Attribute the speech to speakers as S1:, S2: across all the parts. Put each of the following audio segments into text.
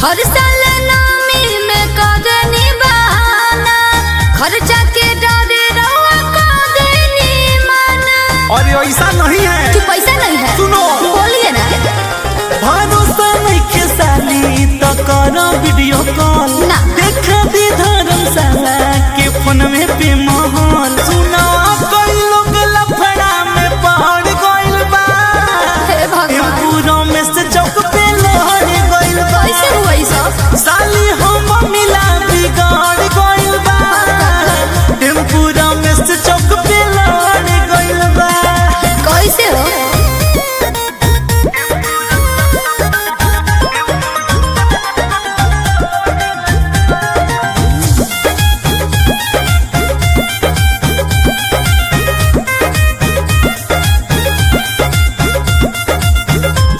S1: हर साल नामी में कदनी बहाना, खर्चा के डरे रहुआ कदनी माना।
S2: और ऐसा नहीं है
S1: कि पैसा नहीं है,
S2: सुनो
S1: बोलिए ना।
S2: भरोसा नहीं के साली तो करो वीडियो कॉल
S1: ना।
S2: देखा दी धर्मशाला के फोन में पे माहौल। सुनो कोई लोग लफड़ा में पड़ गइल बा,
S1: हे भगवान
S2: पूरा में से चौक पे लहर गइल बा।
S1: कैसे हुआ ई सब?
S2: साली हम मिला बिगाड़ गइल बा, पूरा में से चौक पे लहर गइल बा।
S1: कैसे हो?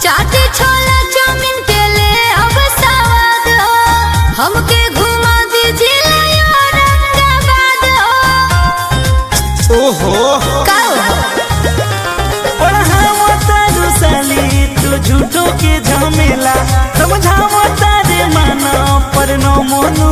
S1: चाटे छोला चाउमीन के ले अब सवाद हो, हमके घुमा दीजिए औरंगाबाद हो।
S2: ओहो
S1: का हो?
S2: पढ़ावा तारू साली तू झूठो के झमेला, समझावा तारे माना पर न मोनू